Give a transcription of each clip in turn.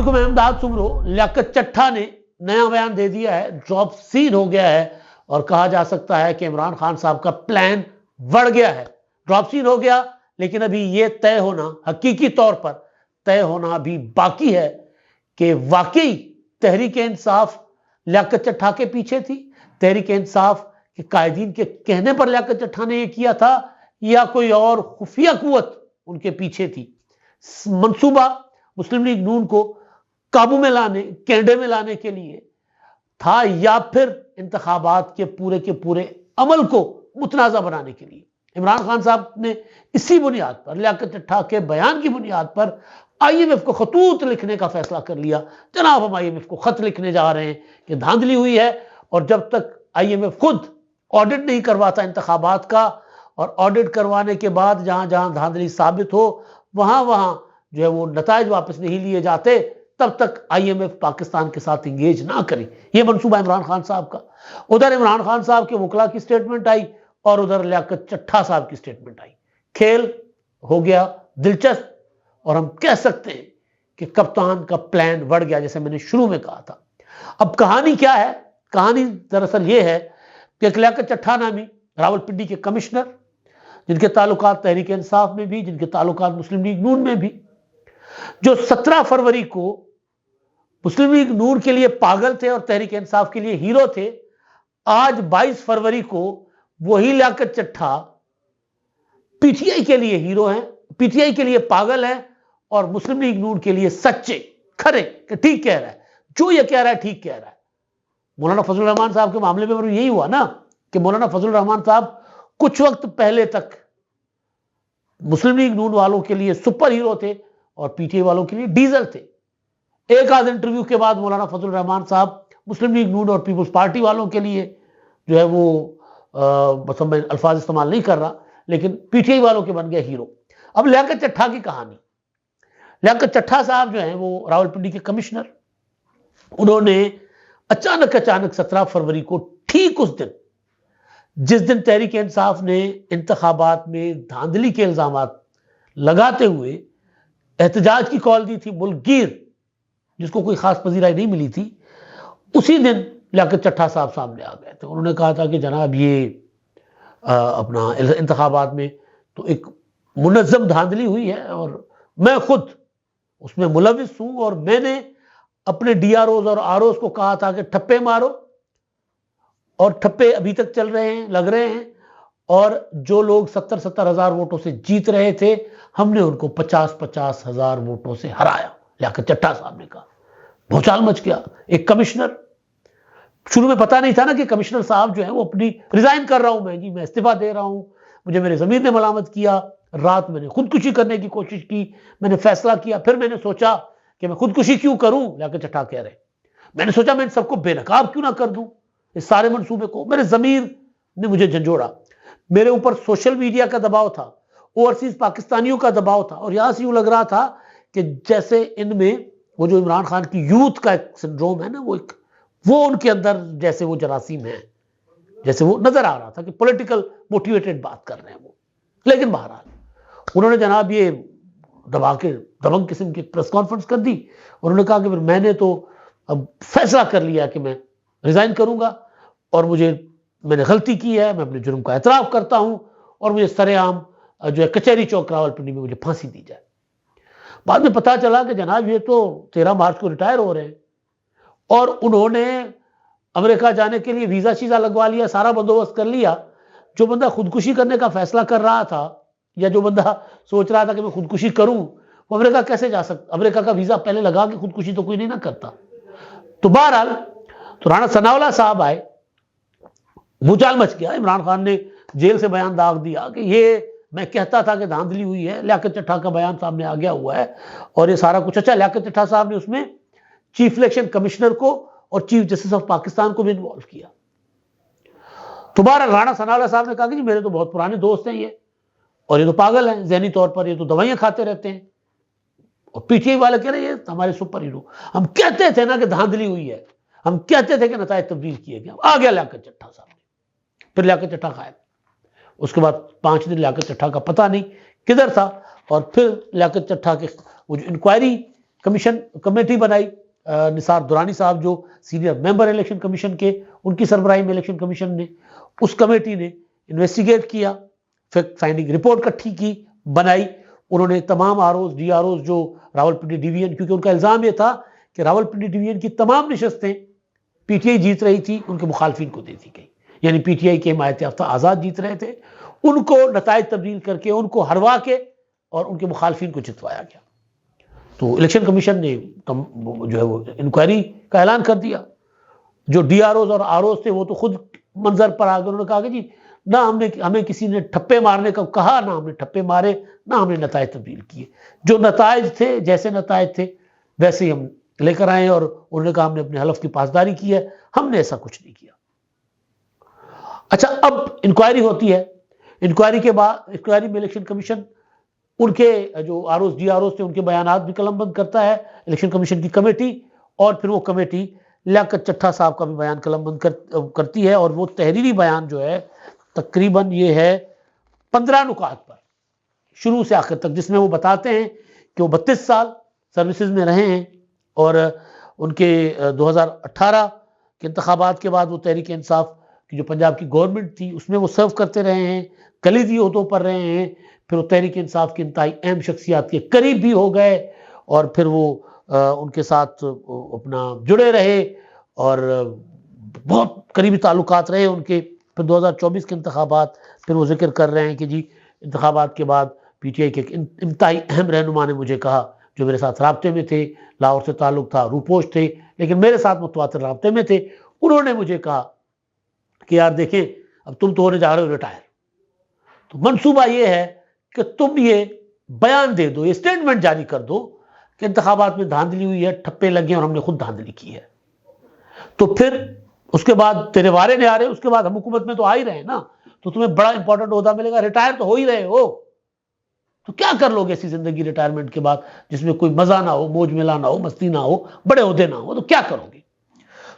अस्सलामुअलैकुम, मैं अहमदाद सुमरो। लियाकत चट्ठा ने नया बयान दे दिया है, ड्रॉप सीन हो गया है और कहा जा सकता है कि इमरान खान साहब का प्लान बढ़ गया है। ड्रॉप सीन हो गया, लेकिन अभी यह तय होना, हकीकी तौर पर तय होना अभी बाकी है कि वाकई तहरीक इंसाफ लियाकत चट्ठा के पीछे थी, तहरीक इंसाफ के कायदीन के कहने पर लियाकत चट्ठा ने यह किया था, या कोई और खुफिया कुव्वत उनके पीछे थी। मंसूबा मुस्लिम लीग नून को काबू में लाने, कैंडे में लाने के लिए था, या फिर इंतखाबात के पूरे अमल को मुतनाज़ा बनाने के लिए। इमरान खान साहब ने इसी बुनियाद पर, लियाकत चट्ठा के बयान की बुनियाद पर IMF को खतूत लिखने का फैसला कर लिया। जनाब, हम IMF को खत लिखने जा रहे हैं कि धांधली हुई है, और जब तक IMF खुद ऑडिट नहीं करवाता इंतखाबात का, और ऑडिट करवाने के बाद जहां जहां धांधली साबित हो वहां वहां जो है वो नताइज वापस नहीं लिए जाते, तब तक IMF पाकिस्तान के साथ इंगेज ना करे। यह मनसूबा इमरान खान साहब का। उधर इमरान खान साहब के वकला की स्टेटमेंट आई और उधर लियाकत चट्ठा साहब की स्टेटमेंट आई। खेल हो गया दिलचस्प, और हम कह सकते हैं कि कप्तान का प्लान बढ़ गया, जैसे मैंने शुरू में कहा था। अब कहानी क्या है? कहानी दरअसल यह है कि लियाकत चट्ठा नामी रावलपिंडी के कमिश्नर, जिनके ताल्लुकात तहरीक इंसाफ में भी, जिनके ताल्लुकात मुस्लिम लीग नून में भी, जो 17 फरवरी को मुस्लिम लीग नून के लिए पागल थे और तहरीक इंसाफ के लिए हीरो थे, आज 22 फरवरी को वही लियाकत चट्ठा PTI के लिए हीरो हैं, PTI के लिए पागल हैं, और मुस्लिम लीग नून के लिए सच्चे खरे कि ठीक कह रहा है, जो ये कह रहा है ठीक कह रहा है। मौलाना फजलुर रहमान साहब के मामले में यही हुआ ना कि मौलाना फजलुर रहमान साहब कुछ वक्त पहले तक मुस्लिम लीग नून वालों के लिए सुपर हीरो थे और PTI वालों के लिए डीजल थे। एक आध इंटरव्यू के बाद मौलाना फजलुर रहमान साहब मुस्लिम लीग नून और पीपुल्स पार्टी वालों के लिए जो है वो मतलब मैं अल्फाज इस्तेमाल नहीं कर रहा, लेकिन PTI वालों के बन गए हीरो। अब लियाकत चट्ठा की कहानी। लियाकत चट्ठा साहब जो हैं वो रावलपिंडी के कमिश्नर, उन्होंने अचानक 17 फरवरी को, ठीक उस दिन जिस दिन तहरीक इंसाफ ने इंतखाबात में धांधली के इल्जामात लगाते हुए एहतजाज की कॉल दी थी, मुल्कगीर, जिसको कोई खास पजीराई नहीं मिली थी, उसी दिन लियाकत चट्ठा साहब सामने आ गए थे। उन्होंने कहा था कि जनाब ये अपना इंतखाबात में तो एक मुनज़्ज़म धांधली हुई है और मैं खुद उसमें मुलविस हूं, और मैंने अपने DROs और ROs को कहा था कि ठप्पे मारो, और ठप्पे अभी तक चल रहे हैं, लग रहे हैं, और जो लोग 70-70 हजार वोटों से जीत रहे थे, हमने उनको 50-50 हजार वोटों से हराया। लियाकत चट्ठा साहब ने कहा, भूचाल मच गया। एक कमिश्नर, शुरू में पता नहीं था ना कि कमिश्नर साहब जो है वो अपनी रिजाइन कर रहा हूं मैं, जी मैं इस्तीफा दे रहा हूं, मुझे मेरे ज़मीर ने मलामत किया, रात मैंने खुदकुशी करने की कोशिश की, मैंने फैसला किया, फिर मैंने सोचा कि मैं खुदकुशी क्यों करूं। लियाकत चट्ठा कह रहे, मैंने सोचा मैं इन सबको बेनकाब क्यों ना कर दूं, इस सारे मंसूबे को। मेरे ज़मीर ने मुझे झंझोड़ा, मेरे ऊपर सोशल मीडिया का दबाव था, ओवरसीज पाकिस्तानियों का दबाव था, और यहां से यूं लग रहा था कि जैसे इनमें वो जो इमरान खान की यूथ का एक सिंड्रोम है ना, वो उनके अंदर जैसे वो जरासीम है, जैसे वो नजर आ रहा था कि पॉलिटिकल मोटिवेटेड बात कर रहे हैं वो। लेकिन बहरहाल उन्होंने जनाब ये दबंग किस्म की प्रेस कॉन्फ्रेंस कर दी। उन्होंने कहा कि फिर मैंने तो अब फैसला कर लिया कि मैं रिजाइन करूंगा, और मैंने गलती की है, मैं अपने जुर्म का एतराफ करता हूं, और मुझे सरेआम जो है कचहरी चौक रावलपिंडी में मुझे फांसी दी जाए। बाद में पता चला कि जनाब ये तो 13 मार्च को रिटायर हो रहे हैं, और उन्होंने अमेरिका जाने के लिए वीजा शीजा लगवा लिया, सारा बंदोबस्त कर लिया। जो बंदा खुदकुशी करने का फैसला कर रहा था, या जो बंदा सोच रहा था कि मैं खुदकुशी करूं, वो अमेरिका कैसे जा सकता? अमेरिका का वीजा पहले लगा के खुदकुशी तो कोई नहीं ना करता। तो बहरहाल तो राणा सनाउल्लाह साहब आए, भूचाल मच गया। इमरान खान ने जेल से बयान दाग दिया कि ये मैं कहता था कि धांधली हुई है, लियाकत चट्ठा का बयान सामने आ गया हुआ है, और ये सारा कुछ। अच्छा, लियाकत चट्ठा साहब ने उसमें चीफ इलेक्शन कमिश्नर को और चीफ जस्टिस ऑफ पाकिस्तान को भी इन्वॉल्व किया। तो बहरहाल राणा सनाउल्लाह साहब ने कहा कि जी मेरे तो बहुत पुराने दोस्त हैं ये, और ये तो पागल हैं जहनी तौर पर, ये तो दवाइयां खाते रहते हैं। और PTI वाले कह रहे हैं हमारे सुपर हीरो, हम कहते थे ना कि धांधली हुई है, हम कहते थे कि नतायज तब्दील किए गए। आ गया लियाकत चट्ठा साहब ने, फिर लियाकत चट्ठा गायब। उसके बाद 5 दिन लियाकत चट्ठा का पता नहीं किधर था, और फिर लियाकत चट्ठा के वो जो इंक्वायरी कमीशन कमेटी बनाई, निसार दुरानी साहब जो सीनियर मेंबर इलेक्शन कमीशन के, उनकी सरबराही में इलेक्शन कमीशन ने, उस कमेटी ने इन्वेस्टिगेट किया, फैक्ट फाइंडिंग रिपोर्ट इकट्ठी की, बनाई। उन्होंने तमाम आरओज डीआरओज जो रावलपिंडी डिवीजन, क्योंकि उनका इल्जाम यह था कि रावलपिंडी डिवीजन की तमाम नशस्तें पीटीआई जीत रही थी, उनके मुखालफिन को दे दी गई, यानी पीटीआई के हिमायत याफ्ता आज़ाद जीत रहे थे, उनको नताइज तब्दील करके, उनको हरवा के और उनके मुखालफिन को जितवाया गया। तो इलेक्शन कमीशन ने जो है वो इंक्वायरी का ऐलान कर दिया। जो डीआरओज और आरओज थे वो तो खुद मंजर पर आ गए। उन्होंने कहा कि जी ना हमें किसी ने ठप्पे मारने का कहा, ना हमने ठप्पे मारे, ना हमने नताइज तब्दील किए। जो नताइज थे, जैसे नताइज थे वैसे ही हम लेकर आए, और उन्होंने कहा हमने अपने हलफ की पासदारी की है, हमने ऐसा कुछ नहीं किया। अच्छा, अब इंक्वायरी होती है। इंक्वायरी के बाद, इंक्वायरी में इलेक्शन कमीशन उनके जो आरओज डीआरओज थे उनके बयानात भी कलमबंद करता है इलेक्शन कमीशन की कमेटी, और फिर वो कमेटी लियाकत चट्ठा साहब का भी बयान कलमबंद करती है। और वो तहरीरी बयान जो है तकरीबन ये है 15 नुकात पर शुरू से आखिर तक, जिसमें वो बताते हैं कि वो 32 साल सर्विसेज में रहे हैं, और उनके 2018 के इंतखाबात के बाद वो तहरीक इंसाफ की जो पंजाब की गवर्नमेंट थी उसमें वो सर्व करते रहे हैं, कलीदी ओहदों पर रहे हैं। फिर वो तहरीक इंसाफ की इंतहाई अहम शख्सियात के करीब भी हो गए, और फिर वो उनके साथ अपना जुड़े रहे और बहुत करीबी ताल्लुकात रहे उनके। फिर 2024 के इंतखाबात, फिर वो जिक्र कर रहे हैं कि जी इंतखाबात के बाद पीटीआई के इंतहाई अहम रहनुमा ने मुझे कहा, जो मेरे साथ राब्ते में थे, लाहौर से ताल्लुक था, रूपोश थे, लेकिन मेरे साथ मुतवातिर राब्ते में थे, उन्होंने मुझे कहा कि यार देखें अब तुम तो होने जा रहे हो रिटायर, तो मंसूबा ये है कि तुम ये बयान दे दो, ये स्टेटमेंट जारी कर दो कि इंतखाबात में धांधली हुई है, ठप्पे लगे और हमने खुद धांधली की है। तो फिर उसके बाद तेरे वारे नहीं आ रहे, उसके बाद हम हुकूमत में तो आ ही रहे हैं ना, तो तुम्हें बड़ा इंपॉर्टेंट ओहदा मिलेगा, रिटायर तो हो ही रहे हो, तो क्या कर लोगे ऐसी जिंदगी रिटायरमेंट के बाद जिसमें कोई मजा ना हो, मौज मिला ना हो, मस्ती ना हो, बड़े ओहदे ना हो, तो क्या करोगे।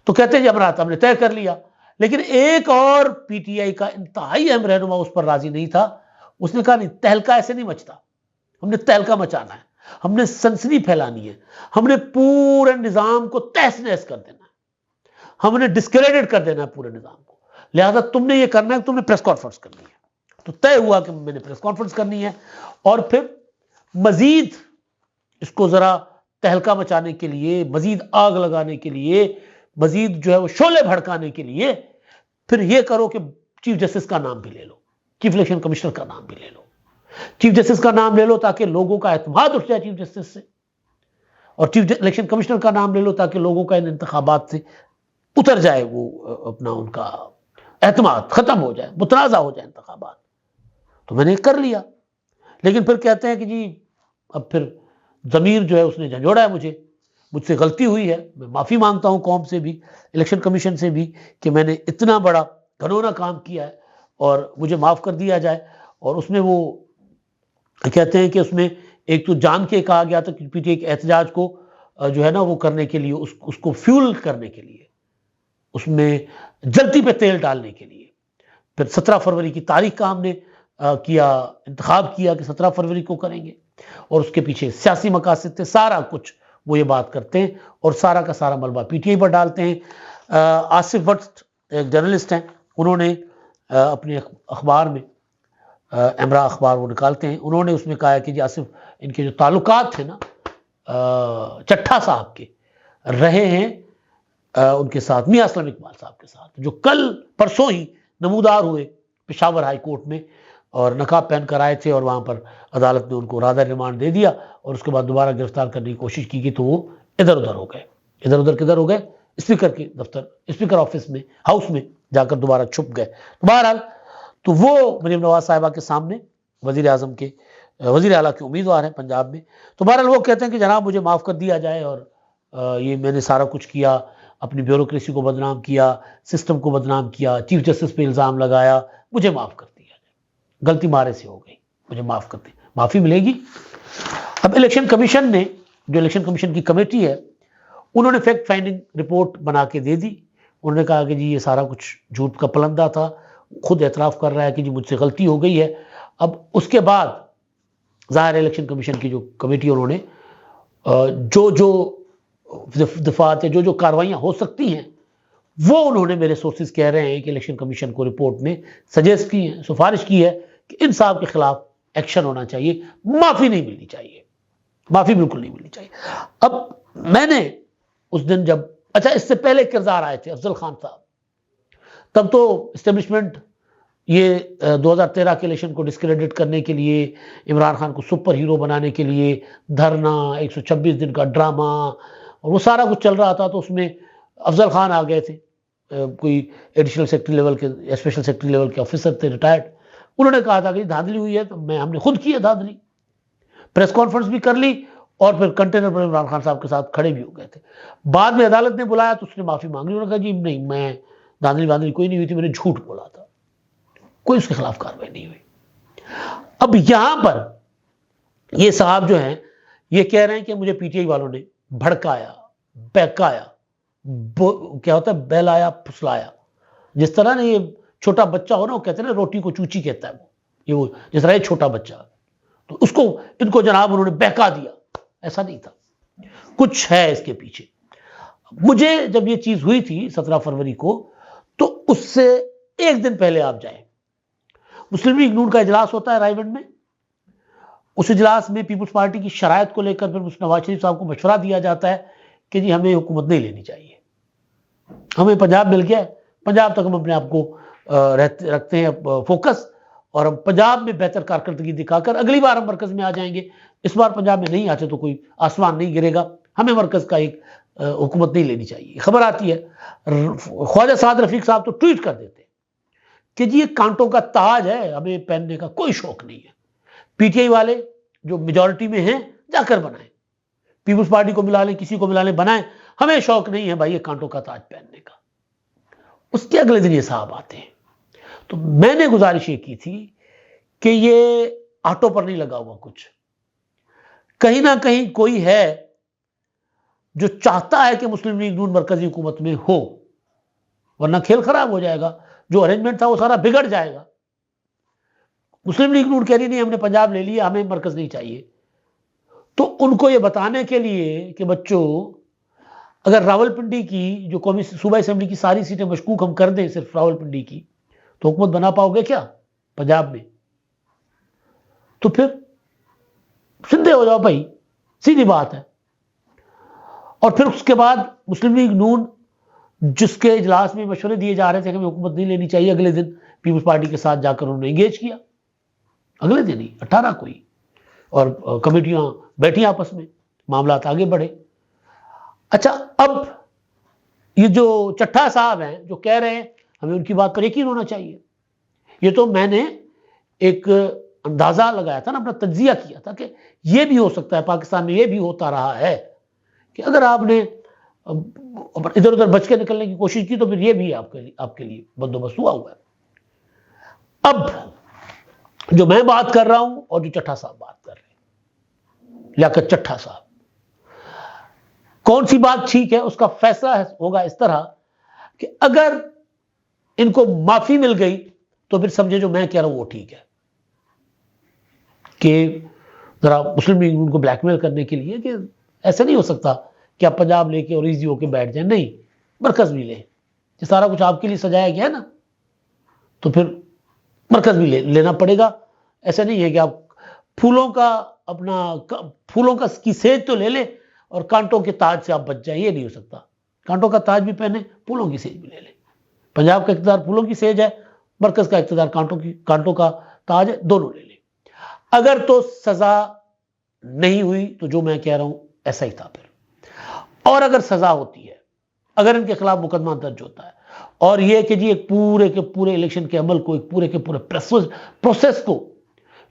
तो कहते हैं जमरात हमने तय कर लिया। लेकिन एक और पीटीआई का इंतहाई अहम रहनुमा उस पर राजी नहीं था। उसने कहा नहीं, तहलका ऐसे नहीं मचता, हमने तहलका मचाना है, हमने सनसनी फैलानी है, हमने पूरे निजाम को तहस नहस कर देना है, हमने डिस्क्रेडिट कर देना है पूरे निजाम को, लिहाजा तुमने ये करना है, तुमने प्रेस कॉन्फ्रेंस करनी है। तो तय हुआ कि मैंने प्रेस कॉन्फ्रेंस करनी है, और फिर मजीद इसको जरा तहलका मचाने के लिए, मजीद आग लगाने के लिए, मजीद जो है वो शोले भड़काने के लिए फिर ये करो कि चीफ जस्टिस का नाम भी ले लो, चीफ इलेक्शन कमिश्नर का नाम भी ले लो, चीफ जस्टिस का नाम ले लो ताकि लोगों का एतमाद उठ जाए चीफ जस्टिस से, और चीफ इलेक्शन कमिश्नर का नाम ले लो ताकि लोगों का इन इंतखाबात से उतर जाए वो अपना उनका एतमाद खत्म हो जाए, मुतनाज़ा हो जाए इंतखाबात। तो मैंने कर लिया। लेकिन फिर कहते हैं कि जी अब फिर ज़मीर जो है उसने झंझोड़ा है मुझसे गलती हुई है, मैं माफ़ी मांगता हूं कौम से भी, इलेक्शन कमीशन से भी, कि मैंने इतना बड़ा घनौना काम किया है और मुझे माफ़ कर दिया जाए। और उसमें वो कहते हैं कि उसमें एक तो जान के कहा गया था कि पीटीआई के एहतजाज को जो है ना वो करने के लिए, उसको फ्यूल करने के लिए, उसमें जल्दी पे तेल डालने के लिए। फिर 17 फरवरी की तारीख का हमने इंतखाब किया कि 17 फरवरी को करेंगे, और उसके पीछे सियासी मकासद थे, सारा कुछ वो ये बात करते हैं और सारा का सारा मलबा पीटीआई पर डालते हैं। आसिफ भट्ट एक जर्नलिस्ट हैं, उन्होंने अपने अखबार में एमरा अखबार वो निकालते हैं, उन्होंने उसमें कहा कि जी आसिफ, इनके जो ताल्लुकात थे ना चट्ठा साहब के रहे हैं उनके साथ, मियां असलम इकबाल साहब के साथ, जो कल परसों ही नमूदार हुए पेशावर हाई कोर्ट में और नकाब पहन कर आए थे, और वहाँ पर अदालत ने उनको राधा रिमांड दे दिया, और उसके बाद दोबारा गिरफ्तार करने की कोशिश की गई तो वो इधर उधर हो गए। इधर उधर किधर हो गए? स्पीकर के दफ्तर, स्पीकर ऑफिस में, हाउस में जाकर दोबारा छुप गए। तो बहरहाल तो वो मरीम नवाज साहिबा के सामने वजीर आजम के वजीर आला के उम्मीदवार हैं पंजाब में। तो बहरहाल वो कहते हैं कि जनाब मुझे माफ़ कर दिया जाए, और ये मैंने सारा कुछ किया, अपनी ब्यूरोक्रेसी को बदनाम किया, सिस्टम को बदनाम किया, चीफ जस्टिस पे इल्ज़ाम लगाया, मुझे माफ़ कर दिया जाए, गलती मारे से हो गई, मुझे माफ़ कर दी, माफ़ी मिलेगी। अब इलेक्शन कमीशन ने, जो इलेक्शन कमीशन की कमेटी है, उन्होंने फैक्ट फाइंडिंग रिपोर्ट बना के दे दी। उन्होंने कहा कि जी ये सारा कुछ झूठ का पलंदा था, खुद एतराफ़ कर रहा है कि जी मुझसे गलती हो गई है। अब उसके बाद ज़ाहिर इलेक्शन कमीशन की जो कमेटी उन्होंने जो जो दफात या जो कार्रवाइयाँ हो सकती हैं वो उन्होंने, मेरे सोर्सेज कह रहे हैं कि इलेक्शन कमीशन को रिपोर्ट में सजेस्ट की है, सिफारिश की है कि इन साहब के खिलाफ एक्शन होना चाहिए, माफी नहीं मिलनी चाहिए, माफी बिल्कुल नहीं मिलनी चाहिए। अब मैंने उस दिन जब, अच्छा इससे पहले किरदार आए थे अफजल खान साहब, तब तो इस्टेब्लिशमेंट ये 2013 के इलेक्शन को डिस्क्रेडिट करने के लिए, इमरान खान को सुपर हीरो बनाने के लिए धरना, 126 दिन का ड्रामा और वो सारा कुछ चल रहा था। तो उसमें अफजल खान आ गए थे, कोई एडिशनल सेक्रेटरी लेवल के, स्पेशल सेक्रेटरी लेवल के ऑफिसर थे, रिटायर्ड। उन्होंने कहा था कि धांधली हुई है, तो हमने खुद की है धांधली, प्रेस कॉन्फ्रेंस भी कर ली और फिर कंटेनर पर इमरान खान साहब के साथ खड़े भी हो गए थे। बाद में अदालत ने बुलाया तो उसने माफी मांगी, उन्होंने कहा जी नहीं, मैं धांधली वांधली कोई नहीं हुई थी, मैंने झूठ बोला था, कोई उसके खिलाफ कार्रवाई नहीं हुई। अब यहां पर ये साहब जो हैं ये कह रहे हैं कि मुझे पीटीआई वालों ने भड़काया, बहकाया, क्या होता है, बहलाया फुसलाया। जिस तरह ने ये छोटा बच्चा हो ना, वो कहते हैं ना रोटी को चूची कहता है, वो जिस तरह ये छोटा बच्चा, तो उसको इनको जनाब उन्होंने बहका दिया, ऐसा नहीं था, कुछ है इसके पीछे। मुझे जब ये चीज हुई थी 17 फरवरी को, तो उससे एक दिन पहले आप जाएं, मुस्लिम लीग नून का इजलास होता है रायगढ़ में। उस इजलास में पीपुल्स पार्टी की शरायत को लेकर फिर नवाज शरीफ साहब को मशवरा दिया जाता है कि जी हमें हुकूमत नहीं लेनी चाहिए, हमें पंजाब मिल गया है, पंजाब तक हम अपने आप को रखते हैं फोकस, और हम पंजाब में बेहतर कारकर्दगी दिखाकर अगली बार हम मरकज में आ जाएंगे। इस बार पंजाब में नहीं आते तो कोई आसमान नहीं गिरेगा, हमें मरकज का एक हुकूमत नहीं लेनी चाहिए। खबर आती है ख्वाजा साद रफीक साहब तो ट्वीट कर देते कि जी ये कांटों का ताज है, हमें पहनने का कोई शौक नहीं है, पीटीआई वाले जो मेजॉरिटी में हैं जाकर बनाएं, पीपुल्स पार्टी को मिला लें, किसी को मिला लें, बनाएं, हमें शौक नहीं है भाई ये कांटों का ताज पहनने का। उसके अगले दिन ये साहब आते हैं। तो मैंने गुजारिश ये की थी कि ये ऑटो पर नहीं लगा हुआ, कुछ कहीं ना कहीं कोई है जो चाहता है कि मुस्लिम लीग नून मरकजी हुकूमत में हो, वरना खेल खराब हो जाएगा, जो अरेंजमेंट था वो सारा बिगड़ जाएगा। मुस्लिम लीग नून कह रही नहीं हमने पंजाब ले लिया, हमें मरकज नहीं चाहिए। तो उनको ये बताने के लिए कि बच्चों अगर रावलपिंडी की जो कौमी सूबा असेंबली की सारी सीटें मशकूक हम कर दें सिर्फ रावलपिंडी की, तो हुकूमत बना पाओगे क्या पंजाब में? तो फिर सीधे हो जाओ भाई, सीधी बात है। और फिर उसके बाद मुस्लिम लीग नून जिसके इजलास में मशवरे दिए जा रहे थे कि हमें हुकूमत नहीं लेनी चाहिए, अगले दिन पीपुल्स पार्टी के साथ जाकर उन्होंने इंगेज किया, अगले दिन ही 18 को ही, और कमेटियां बैठी आपस में, मामला आगे बढ़े। अच्छा, अब ये जो चट्टा साहब हैं जो कह रहे हैं हमें उनकी बात पर यकीन होना चाहिए, ये तो मैंने एक अंदाजा लगाया था ना, अपना तज्जिया किया था कि ये भी हो सकता है, पाकिस्तान में ये भी होता रहा है कि अगर आपने इधर उधर बच के निकलने की कोशिश की तो फिर ये भी आपके लिए बंदोबस्त हुआ है। अब जो मैं बात कर रहा हूं और जो चट्टा साहब बात कर रहे हैं, लियाकत चट्टा साहब, कौन सी बात ठीक है उसका फैसला होगा इस तरह कि अगर इनको माफी मिल गई तो फिर समझे जो मैं कह रहा हूं वो ठीक है, कि जरा मुस्लिम लीग उनको ब्लैकमेल करने के लिए कि ऐसा नहीं हो सकता कि आप पंजाब लेके और ईजी होके बैठ जाए, नहीं मरकज भी ले, ये सारा कुछ आपके लिए सजाया गया है ना, तो फिर मरकज भी लेना पड़ेगा। ऐसा नहीं है कि आप फूलों का की सेज तो ले ले और कांटों के ताज से आप बच जाए, ये नहीं हो सकता। कांटों का ताज भी पहने, फूलों की सेज भी ले ले। पंजाब का इख्तियार फूलों की सेज है, मरकज का इख्तियार कांटों का ताज है, दोनों ले ले। अगर तो सजा नहीं हुई तो जो मैं कह रहा हूं ऐसा ही था फिर, और अगर सजा होती है, अगर इनके खिलाफ मुकदमा दर्ज होता है और यह कि जी एक पूरे के पूरे इलेक्शन के अमल को, एक पूरे के पूरे प्रोसेस को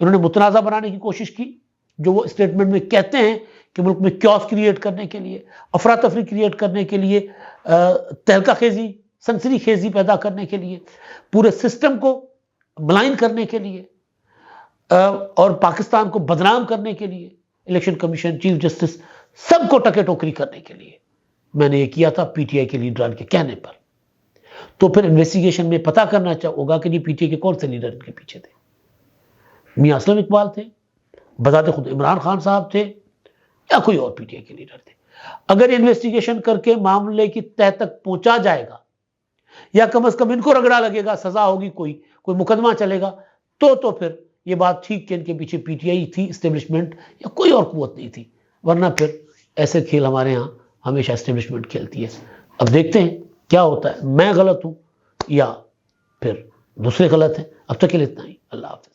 इन्होंने मुतनाज़ा बनाने की कोशिश की, जो वो स्टेटमेंट में कहते हैं कि मुल्क में क्योस क्रिएट करने के लिए, अफरा तफरी क्रिएट करने के लिए, तहलका खेजी, सनसनी खेजी पैदा करने के लिए, पूरे सिस्टम को मलाइन करने के लिए और पाकिस्तान को बदनाम करने के लिए, इलेक्शन कमीशन, चीफ जस्टिस, सबको टके टोकरी करने के लिए मैंने ये किया था पीटीआई के लीडरान के कहने पर। तो फिर इन्वेस्टिगेशन में पता करना होगा कि ये पीटीआई के कौन से लीडर इनके पीछे थे। मियां असलम इकबाल थे, बजाते खुद इमरान खान साहब थे, या कोई और पीटीआई के लीडर थे। अगर इन्वेस्टिगेशन करके मामले की तह तक पहुंचा जाएगा या कम से कम इनको रगड़ा लगेगा, सजा होगी, कोई मुकदमा चलेगा, तो फिर ये बात ठीक कि इनके पीछे पीटीआई थी, एस्टेब्लिशमेंट, या कोई और कुवत नहीं थी। वरना फिर ऐसे खेल हमारे यहाँ हमेशा एस्टेब्लिशमेंट खेलती है। अब देखते हैं क्या होता है, मैं गलत हूं या फिर दूसरे गलत हैं। अब तक के लिए इतना ही। अल्लाह हाफ़िज़।